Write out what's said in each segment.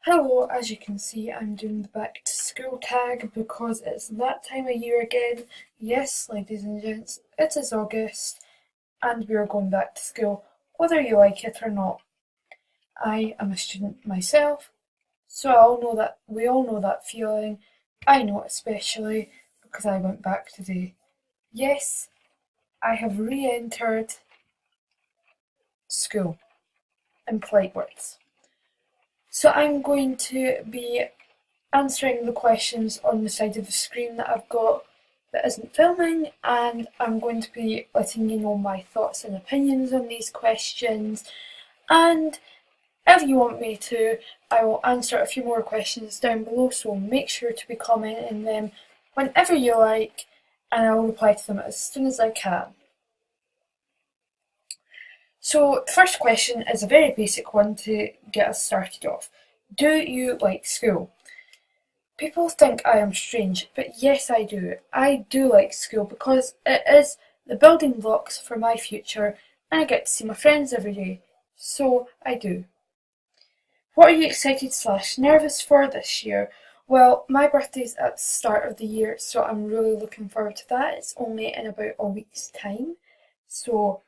Hello, as you can see, I'm doing the back to school tag because it's that time of year again. Yes, ladies and gents, it is August and we are going back to school, whether you like it or not. I am a student myself, so we all know that feeling. I know it especially because I went back today. Yes, I have re-entered school in polite words. So I'm going to be answering the questions on the side of the screen that I've got that isn't filming, and I'm going to be letting you know my thoughts and opinions on these questions. And if you want me to, I will answer a few more questions down below, so make sure to be commenting them whenever you like, and I will reply to them as soon as I can. So, the first question is a very basic one to get us started off. Do you like school? People think I am strange, but yes, I do. I do like school because it is the building blocks for my future and I get to see my friends every day. So, I do. What are you excited slash nervous for this year? Well, my birthday's at the start of the year, so I'm really looking forward to that. It's only in about a week's time. So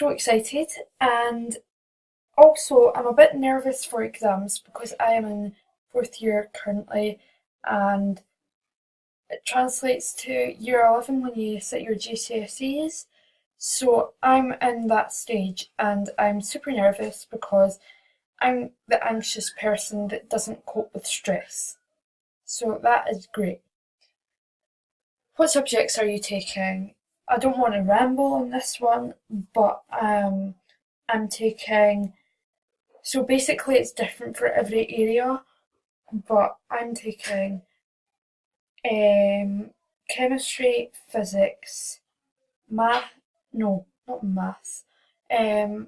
excited. And also, I'm a bit nervous for exams because I am in fourth year currently, and it translates to year 11 when you sit your GCSEs. So I'm in that stage and I'm super nervous because I'm the anxious person that doesn't cope with stress. So that is great. What subjects are you taking? I don't want to ramble on this one, but I'm taking. So basically, it's different for every area, but I'm taking chemistry, physics, math. No, not maths. Um,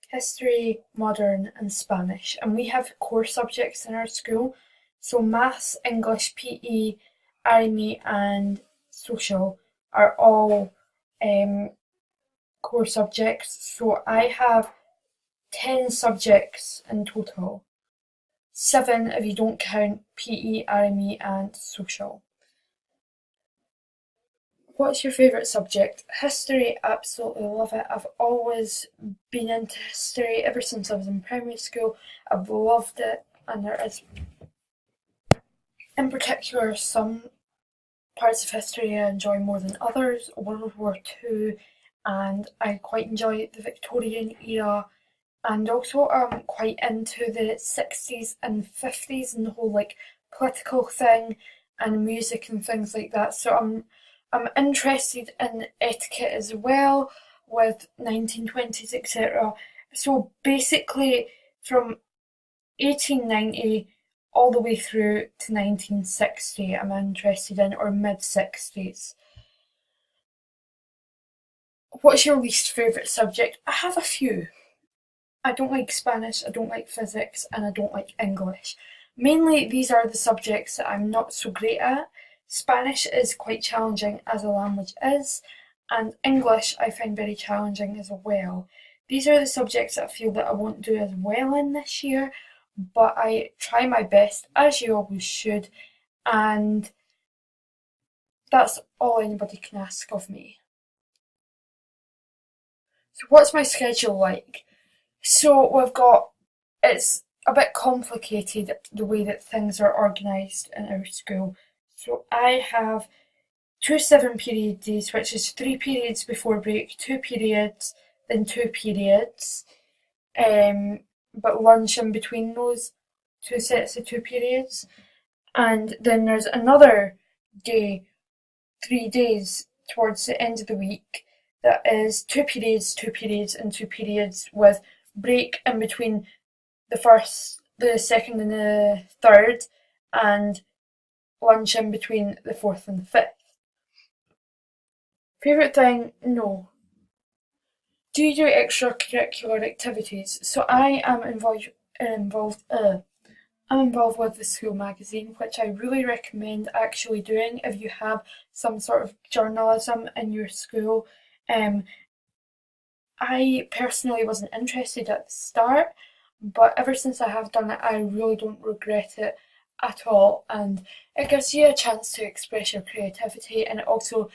history, modern, and Spanish. And we have core subjects in our school. So maths, English, PE, RME, and social are all core subjects. So I have 10 subjects in total. 7 if you don't count PE, RME, and social. What's your favourite subject? History, absolutely love it. I've always been into history ever since I was in primary school. I've loved it, and there is, in particular, some parts of history I enjoy more than others. World War Two, and I quite enjoy the Victorian era, and also I'm quite into the 60s and 50s and the whole like political thing and music and things like that. So I'm interested in etiquette as well with 1920s, etc. So basically from 1890 all the way through to 1960 I'm interested in, or mid 60s. What's your least favourite subject? I have a few. I don't like Spanish, I don't like physics, and I don't like English. Mainly, these are the subjects that I'm not so great at. Spanish is quite challenging as a language is, and English I find very challenging as well. These are the subjects that I feel that I won't do as well in this year, but I try my best, as you always should, and that's all anybody can ask of me. So, what's my schedule like? So we've got, it's a bit complicated the way that things are organised in our school. So I have two 7 period days, which is 3 periods before break, 2 periods, then 2 periods, but lunch in between those two sets of 2 periods. And then there's another day, 3 days towards the end of the week that is 2 periods, and 2 periods with break in between the first, the second, and the third, and lunch in between the fourth and the fifth. Favourite thing? No. Do you do extracurricular activities? So I am involved. I'm involved with the school magazine, which I really recommend actually doing if you have some sort of journalism in your school. Um, I personally wasn't interested at the start, but ever since I have done it, I really don't regret it at all, and it gives you a chance to express your creativity, and it also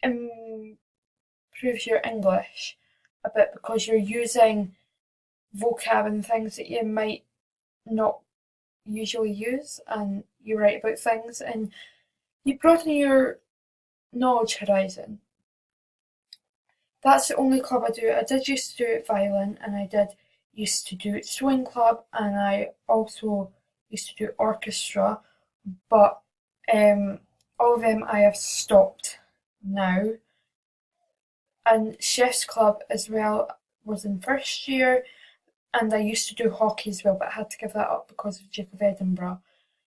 improves your English a bit because you're using vocab and things that you might not usually use, and you write about things and you broaden your knowledge horizon. That's the only club I do. I did used to do violin, and I did used to do swing club, and I also used to do orchestra, but all of them I have stopped now. And chef's club as well was in first year, and I used to do hockey as well, but I had to give that up because of Duke of Edinburgh.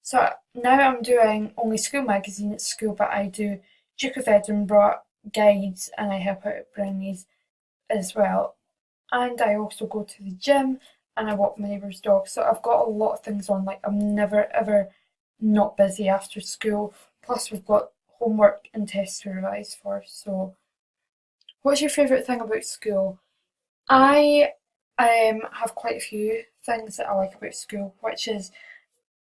So now I'm doing only school magazine at school, but I do Duke of Edinburgh guides, and I help out at Brownies as well. And I also go to the gym, and I walk my neighbour's dog. So I've got a lot of things on. Like, I'm never ever not busy after school. Plus we've got homework and tests to revise for. So what's your favourite thing about school? I have quite a few things that I like about school, which is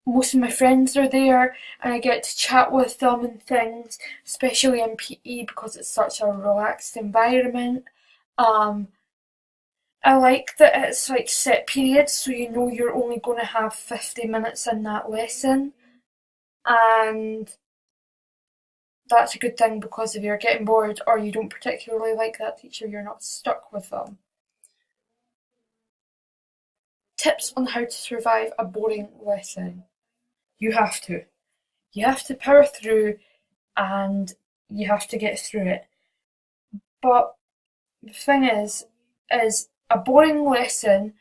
most of my friends are there and I get to chat with them and things, especially in PE because it's such a relaxed environment. Um, I like that it's like set periods, so you know you're only going to have 50 minutes in that lesson, and that's a good thing because if you're getting bored or you don't particularly like that teacher, you're not stuck with them. Tips on how to survive a boring lesson. You have to. You have to power through and you have to get through it. But the thing is a boring lesson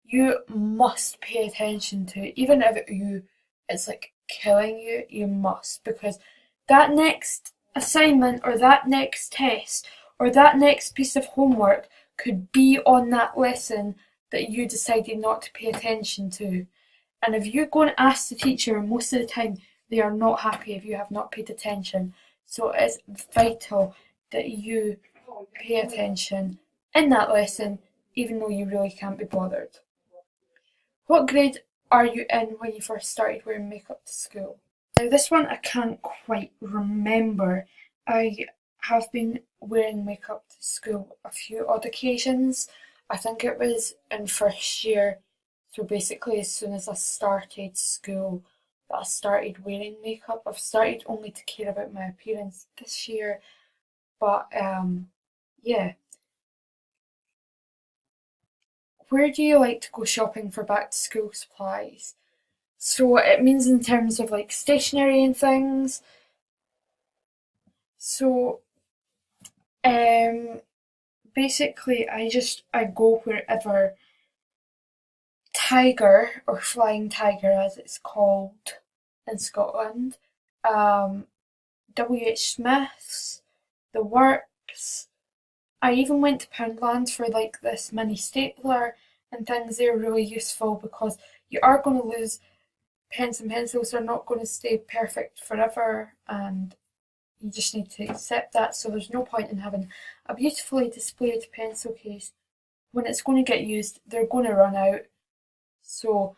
you must pay attention to. Even if it's like killing you, you must, because that next assignment or that next test or that next piece of homework could be on that lesson that you decided not to pay attention to. And if you go and ask the teacher, most of the time they are not happy if you have not paid attention. So it's vital that you pay attention in that lesson, even though you really can't be bothered. What grade are you in when you first started wearing makeup to school? Now, this one I can't quite remember. I have been wearing makeup to school a few odd occasions. I think it was in first year, so basically as soon as I started school, that I started wearing makeup. I've started only to care about my appearance this year, but yeah. Where do you like to go shopping for back to school supplies? So it means in terms of like stationery and things. So um basically I go wherever Tiger, or Flying Tiger as it's called in Scotland, WH Smith's, The Works. I even went to Poundland for like this mini stapler and things. They're really useful because you are going to lose pens and pencils. They're not going to stay perfect forever, and you just need to accept that. So there's no point in having a beautifully displayed pencil case. When it's going to get used, they're going to run out. So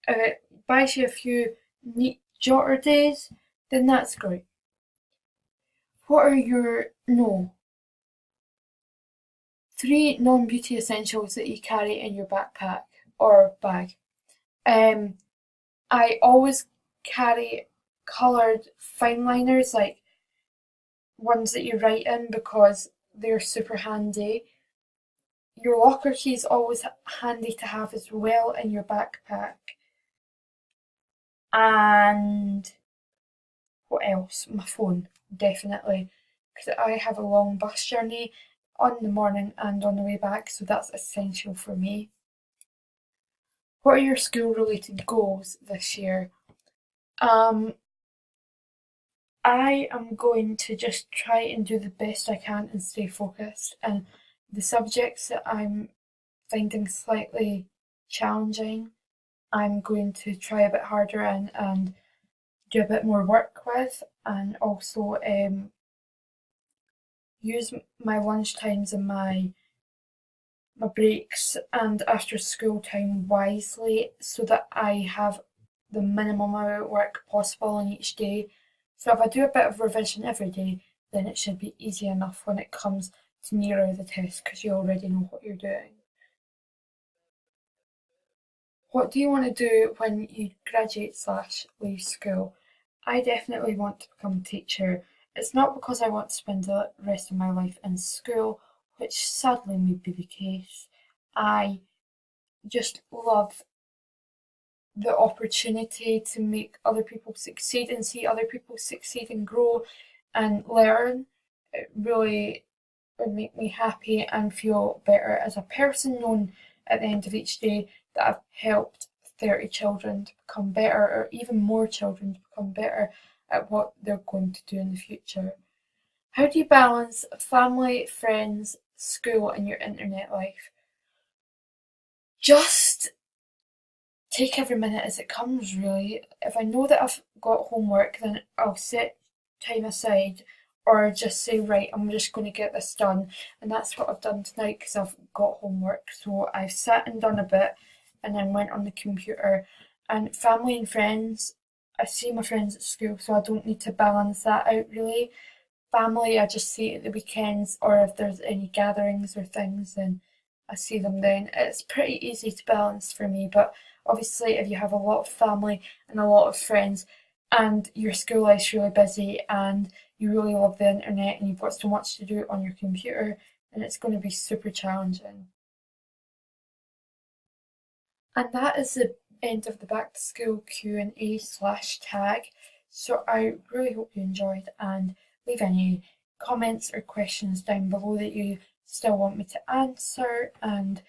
if it buys you a few neat jotter days, then that's great. What are your no 3 non-beauty essentials that you carry in your backpack or bag? Um, I always carry coloured fine liners, like ones that you write in, because they're super handy. Your locker key is always handy to have as well in your backpack. And what else? My phone, definitely, because I have a long bus journey on the morning and on the way back, so that's essential for me. What are your school related goals this year? Um, I am going to just try and do the best I can and stay focused. And the subjects that I'm finding slightly challenging, I'm going to try a bit harder and do a bit more work with, and also use my lunch times and my my breaks and after school time wisely so that I have the minimum amount of work possible on each day. So if I do a bit of revision every day, then it should be easy enough when it comes to nearer the test because you already know what you're doing. What do you want to do when you graduate slash leave school? I definitely want to become a teacher. It's not because I want to spend the rest of my life in school, which sadly may be the case. I just love the opportunity to make other people succeed and see other people succeed and grow and learn. It really would make me happy and feel better as a person, knowing at the end of each day that I've helped 30 children to become better, or even more children to become better at what they're going to do in the future. How do you balance family, friends, school, and your internet life? Just take every minute as it comes, really. If I know that I've got homework, then I'll set time aside or just say, right, I'm just going to get this done. And that's what I've done tonight because I've got homework. So I've sat and done a bit and then went on the computer. And family and friends, I see my friends at school, so I don't need to balance that out really. Family, I just see at the weekends, or if there's any gatherings or things, then I see them then. It's pretty easy to balance for me, but obviously, if you have a lot of family and a lot of friends, and your school life's really busy, and you really love the internet, and you've got so much to do on your computer, then it's going to be super challenging. And that is the end of the back to school Q&A slash tag. So I really hope you enjoyed and leave any comments or questions down below that you still want me to answer, and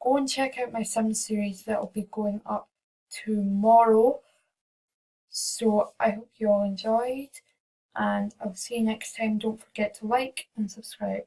go and check out my Sims series that will be going up tomorrow. So I hope you all enjoyed and I'll see you next time. Don't forget to like and subscribe.